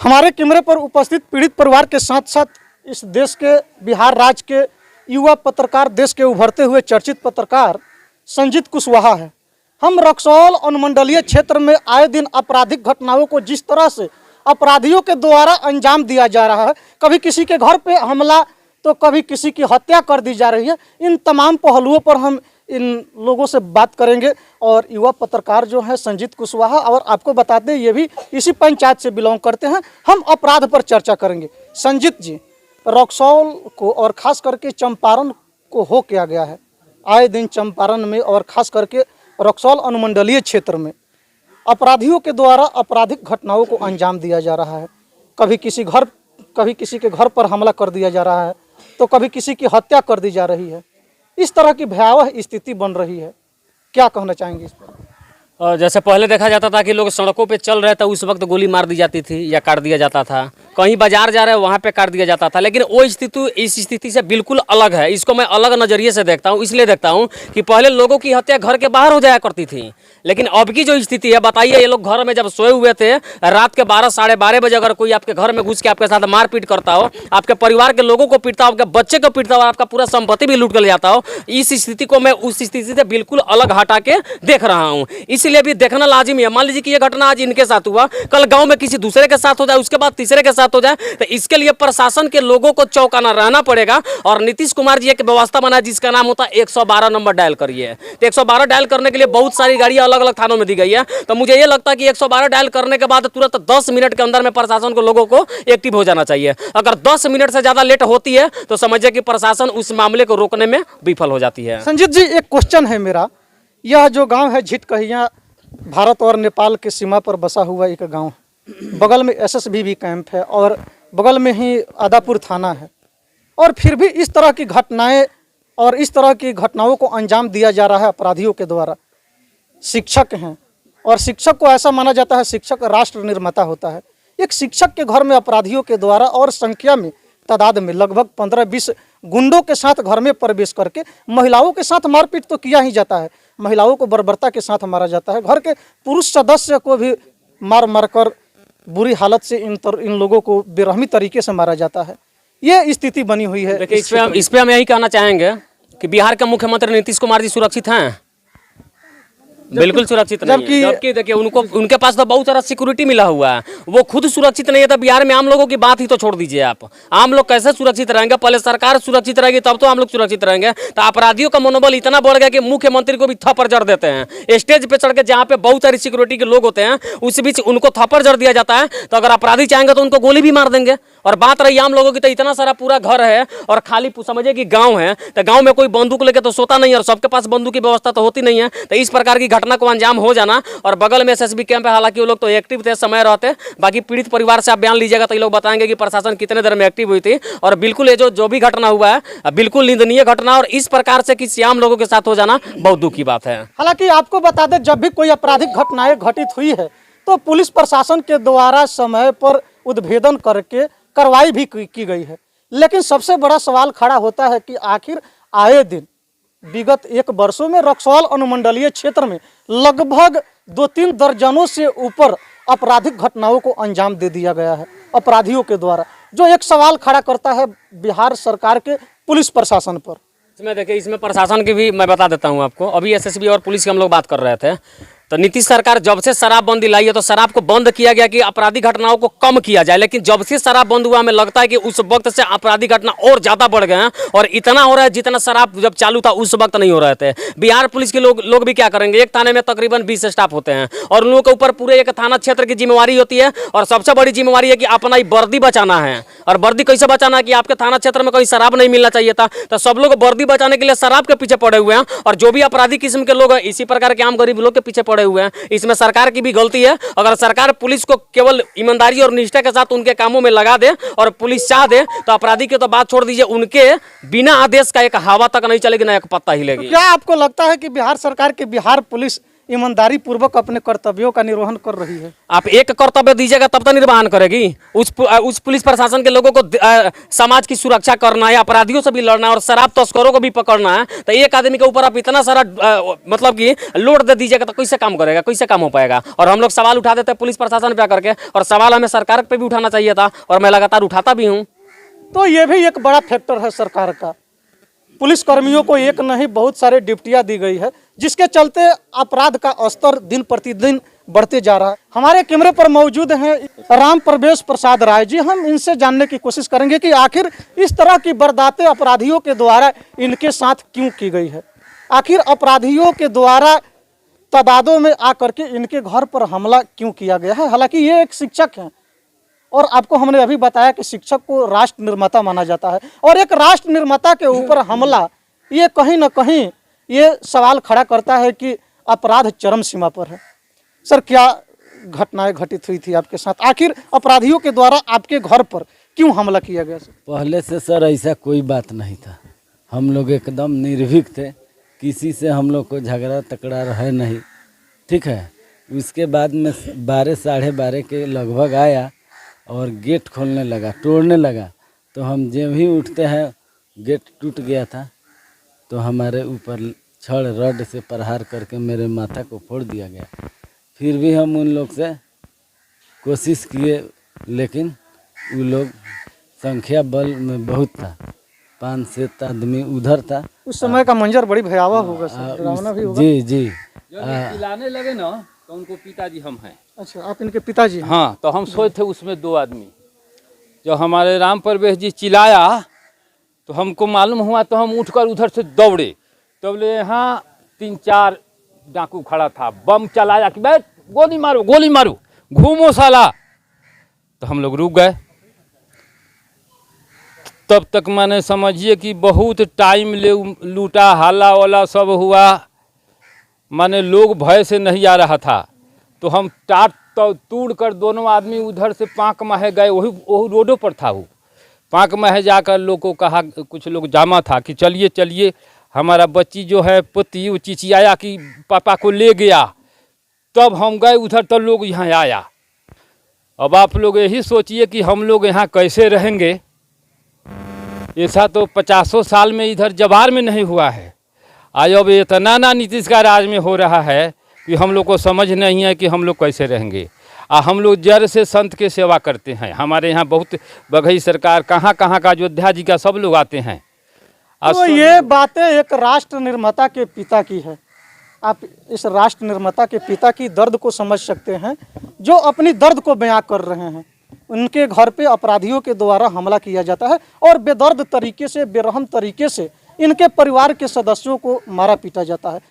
हमारे कैमरे पर उपस्थित पीड़ित परिवार के साथ साथ इस देश के, बिहार राज्य के युवा पत्रकार, देश के उभरते हुए चर्चित पत्रकार संजीत कुशवाहा है। हम रक्सौल अनुमंडलीय क्षेत्र में आए दिन आपराधिक घटनाओं को जिस तरह से अपराधियों के द्वारा अंजाम दिया जा रहा है, कभी किसी के घर पे हमला तो कभी किसी की हत्या कर दी जा रही है, इन तमाम पहलुओं पर हम इन लोगों से बात करेंगे। और युवा पत्रकार जो है संजीत कुशवाहा, और आपको बताते हैं ये भी इसी पंचायत से बिलोंग करते हैं। हम अपराध पर चर्चा करेंगे। संजीत जी, रक्सौल को और ख़ास करके चंपारण को हो क्या गया है? आए दिन चंपारण में और ख़ास करके रक्सौल अनुमंडलीय क्षेत्र में अपराधियों के द्वारा आपराधिक घटनाओं को अंजाम दिया जा रहा है। कभी किसी के घर पर हमला कर दिया जा रहा है, तो कभी किसी की हत्या कर दी जा रही है। इस तरह की भयावह स्थिति बन रही है, क्या कहना चाहेंगे इस पर? जैसे पहले देखा जाता था कि लोग सड़कों पे चल रहे थे, उस वक्त गोली मार दी जाती थी या काट दिया जाता था। कहीं बाजार जा रहे हैं वहाँ पे काट दिया जाता था। लेकिन वो स्थिति इस स्थिति से बिल्कुल अलग है। इसको मैं अलग नज़रिए से देखता हूँ। इसलिए देखता हूँ कि पहले लोगों की हत्या घर के बाहर हो जाया करती थी, लेकिन अब की जो स्थिति है, बताइए, ये लोग घर में जब सोए हुए थे, रात के 12 साढ़े 12 बजे अगर कोई आपके घर में घुस के आपके साथ मारपीट करता हो, आपके परिवार के लोगों को पीटता हो, आपके बच्चे को पीटता हो, आपका पूरा संपत्ति भी लूट कर ले जाता हो, इस स्थिति को मैं उस स्थिति से बिल्कुल अलग हटा के देख रहा हूँ। इसलिए भी देखना लाजिमी है। मान लीजिए कि ये घटना आज इनके साथ हुआ, कल गांव में किसी दूसरे के साथ हो जाए, उसके बाद तीसरे के साथ हो जाए, तो इसके लिए प्रशासन के लोगों को चौकन्ना रहना पड़ेगा। और नीतीश कुमार जी एक व्यवस्था बनाया जिसका नाम होता है 112 नंबर डायल करिए। तो 112 डायल करने के लिए बहुत सारी गाड़ियां अलग अलग थानों में दी गई है। तो मुझे ये लगता है कि 112 डायल करने के बाद तुरंत 10 मिनट के अंदर में प्रशासन को, लोगों को एक्टिव हो जाना चाहिए। अगर 10 मिनट से ज्यादा लेट होती है तो समझिए कि प्रशासन उस मामले को रोकने में विफल हो जाती है। संजीत जी, एक क्वेश्चन है मेरा। यह जो गांव है झिटकहिया, भारत और नेपाल के सीमा पर बसा हुआ एक गांव है। बगल में एसएसबी कैंप है और बगल में ही आदापुर थाना है, और फिर भी इस तरह की घटनाएं और इस तरह की घटनाओं को अंजाम दिया जा रहा है अपराधियों के द्वारा। शिक्षक हैं, और शिक्षक को ऐसा माना जाता है शिक्षक राष्ट्र निर्माता होता है। एक शिक्षक के घर में अपराधियों के द्वारा और संख्या में, तादाद में लगभग 15-20 गुंडों के साथ घर में प्रवेश करके महिलाओं के साथ मारपीट तो किया ही जाता है, महिलाओं को बर्बरता के साथ मारा जाता है, घर के पुरुष सदस्य को भी मार कर बुरी हालत से इन लोगों को बेरहमी तरीके से मारा जाता है। ये स्थिति बनी हुई है। देखिए, इस पे हम यही कहना चाहेंगे कि बिहार के मुख्यमंत्री नीतीश कुमार जी सुरक्षित हैं? बिल्कुल सुरक्षित नहीं है। जबकि देखिए, उनके पास तो बहुत सारा सिक्योरिटी मिला हुआ है, वो खुद सुरक्षित नहीं है। तो बिहार में आम लोगों की बात ही तो छोड़ दीजिए आप। आम लोग कैसे सुरक्षित रहेंगे? पहले सरकार सुरक्षित रहेगी तब तो आम लोग सुरक्षित रहेंगे। तो अपराधियों का मनोबल इतना बढ़ गया कि मुख्यमंत्री को भी थप्पड़ जड़ देते हैं। स्टेज पे चढ़ के जहाँ पे बहुत सारी सिक्योरिटी के लोग होते हैं, उस बीच उनको थप्पड़ जड़ दिया जाता है। तो अगर अपराधी चाहेंगे तो उनको गोली भी मार देंगे। और बात रही आम लोगों की, तो इतना सारा पूरा घर है और खाली समझिए कि गाँव है, तो गाँव में कोई बंदूक लेके तो सोता नहीं है, और सबके पास बंदूक की व्यवस्था तो होती नहीं है। तो इस प्रकार की घटना को अंजाम हो जाना। और बगल में एसएसबी कैंप है, हालांकि वो लोग तो एक्टिव थे, समय रहते। बाकी पीड़ित परिवार से आप बयान लीजिएगा तो ये लोग बताएंगे कि प्रशासन कितने देर में एक्टिव हुई थी। और बिल्कुल ये जो भी घटना हुआ है, बिल्कुल निंदनीय घटना, और इस प्रकार से किसी आम लोगों के साथ हो जाना बहुत दुख की बात है। हालांकि आपको बता दें, जब भी कोई आपराधिक घटनाएं घटित हुई है तो पुलिस प्रशासन के द्वारा समय पर उद्भेदन करके कार्रवाई भी की गई है। लेकिन सबसे बड़ा सवाल खड़ा होता है कि आखिर आए दिन विगत 1 वर्षों में रक्सौल अनुमंडलीय क्षेत्र में लगभग 2-3 दर्जनों से ऊपर आपराधिक घटनाओं को अंजाम दे दिया गया है अपराधियों के द्वारा, जो एक सवाल खड़ा करता है बिहार सरकार के पुलिस प्रशासन पर। इसमें देखिए, इसमें प्रशासन की भी मैं बता देता हूं आपको। अभी एसएसबी और पुलिस की हम लोग बात कर रहे थे, तो नीतीश सरकार जब से शराबबंदी लाई है तो शराब को बंद किया गया कि आपराधिक घटनाओं को कम किया जाए। लेकिन जब से शराब बंद हुआ, हमें लगता है कि उस वक्त से आपराधिक घटना और ज़्यादा बढ़ गए हैं, और इतना हो रहा है जितना शराब जब चालू था उस वक्त नहीं हो रहे थे। बिहार पुलिस के लोग भी क्या करेंगे, एक थाने में तकरीबन 20 स्टाफ होते हैं, और उन लोगों के ऊपर पूरे एक थाना क्षेत्र की जिम्मेवारी होती है। और सबसे बड़ी जिम्मेवारी है कि अपना ही वर्दी बचाना है। और वर्दी कैसे बचाना है कि आपके थाना क्षेत्र में कहीं शराब नहीं मिलना चाहिए था, तो सब लोग वर्दी बचाने के लिए शराब के पीछे पड़े हुए हैं। और जो भी अपराधी किस्म के लोग हैं, इसी प्रकार के आम गरीब लोग के पीछे पड़े हुए हैं। इसमें सरकार की भी गलती है। अगर सरकार पुलिस को केवल ईमानदारी और निष्ठा के साथ उनके कामों में लगा दे और पुलिस चाह दे, तो अपराधी की तो बात छोड़ दीजिए, उनके बिना आदेश का एक हवा तक नहीं चलेगी, ना एक पत्ता हिलेगी। तो क्या आपको लगता है कि बिहार सरकार की बिहार पुलिस ईमानदारी पूर्वक अपने कर्तव्यों का निर्वहन कर रही है। आप एक कर्तव्य दीजिएगा तब तो निर्वहन करेगी। उस पुलिस प्रशासन के लोगों को समाज की सुरक्षा करना है, अपराधियों से भी लड़ना है और शराब तस्करों को भी पकड़ना है, तो एक आदमी के ऊपर आप इतना सारा मतलब कि लोड दे दीजिएगा तो कैसे काम करेगा, कैसे काम हो पाएगा। और हम लोग सवाल उठा देते हैं पुलिस प्रशासन पे आकर के, और सवाल हमें सरकार पे भी उठाना चाहिए था और मैं लगातार उठाता भी हूँ। तो ये भी एक बड़ा फैक्टर है सरकार का। पुलिस कर्मियों को एक नहीं बहुत सारे ड्यूटियां दी गई है, जिसके चलते अपराध का स्तर दिन प्रतिदिन बढ़ते जा रहा है। हमारे कैमरे पर मौजूद हैं राम प्रवेश प्रसाद राय जी। हम इनसे जानने की कोशिश करेंगे कि आखिर इस तरह की वारदातें अपराधियों के द्वारा इनके साथ क्यों की गई है। आखिर अपराधियों के द्वारा तादादों में आकर के इनके घर पर हमला क्यों किया गया है। हालांकि ये एक शिक्षक हैं और आपको हमने अभी बताया कि शिक्षक को राष्ट्र निर्माता माना जाता है, और एक राष्ट्र निर्माता के ऊपर हमला, ये कहीं ना कहीं ये सवाल खड़ा करता है कि अपराध चरम सीमा पर है। सर, क्या घटनाएं घटित हुई थी आपके साथ? आखिर अपराधियों के द्वारा आपके घर पर क्यों हमला किया गया? सर, पहले से सर ऐसा कोई बात नहीं था, हम लोग एकदम निर्भीक थे, किसी से हम लोग को झगड़ा तकरार है नहीं, ठीक है। उसके बाद में 12 साढ़े 12 के लगभग आया और गेट खोलने लगा, तोड़ने लगा, तो हम जब ही उठते हैं गेट टूट गया था, तो हमारे ऊपर छड़ रड से प्रहार करके मेरे माथा को फोड़ दिया गया। फिर भी हम उन लोग से कोशिश किए, लेकिन वो लोग संख्या बल में बहुत था, 5-7 आदमी उधर था। उस समय का मंजर बड़ी भयावह होगा सर, डरावना भी होगा। जी जी। जब चिल्लाने लगे ना तो उनको पिताजी हम हैं। अच्छा, आप इनके पिताजी हैं? हाँ, तो हम सोए थे उसमें 2 आदमी। जब हमारे राम प्रवेश जी चिल्लाया तो हमको मालूम हुआ, तो हम उठकर उधर से दौड़े। तो बोले यहाँ 3-4 डाकू खड़ा था, बम चलाया कि बैठ गोली मारो गोली मारो, घूमो साला। तो हम लोग रुक गए। तब तक मैंने समझिए कि बहुत टाइम ले लूटा, हल्ला वल्ला सब हुआ, माने लोग भय से नहीं आ रहा था। तो हम टाट तो तोड़ कर दोनों आदमी उधर से पाँक महे गए, वही रोडों पर था वो। पाँक महे जाकर लोग को कहा, कुछ लोग जामा था कि चलिए चलिए, हमारा बच्ची जो है पुती वो चिचियाया कि पापा को ले गया। तब हम गए उधर, तो लोग यहाँ आया। अब आप लोग यही सोचिए कि हम लोग यहाँ कैसे रहेंगे। ऐसा तो 50 साल में इधर जवार में नहीं हुआ है। आज अब इतना ना नीतीश का राज में हो रहा है कि हम लोग को समझ नहीं है कि हम लोग कैसे रहेंगे। हम लोग जड़ से संत के सेवा करते हैं। हमारे यहाँ बहुत बघई सरकार कहाँ कहाँ का, अयोध्या जी का, सब लोग आते हैं। तो ये बातें एक राष्ट्र निर्माता के पिता की है। आप इस राष्ट्र निर्माता के पिता की दर्द को समझ सकते हैं, जो अपनी दर्द को बयां कर रहे हैं। उनके घर पे अपराधियों के द्वारा हमला किया जाता है और बेदर्द तरीके से, बेरहम तरीके से इनके परिवार के सदस्यों को मारा पीटा जाता है।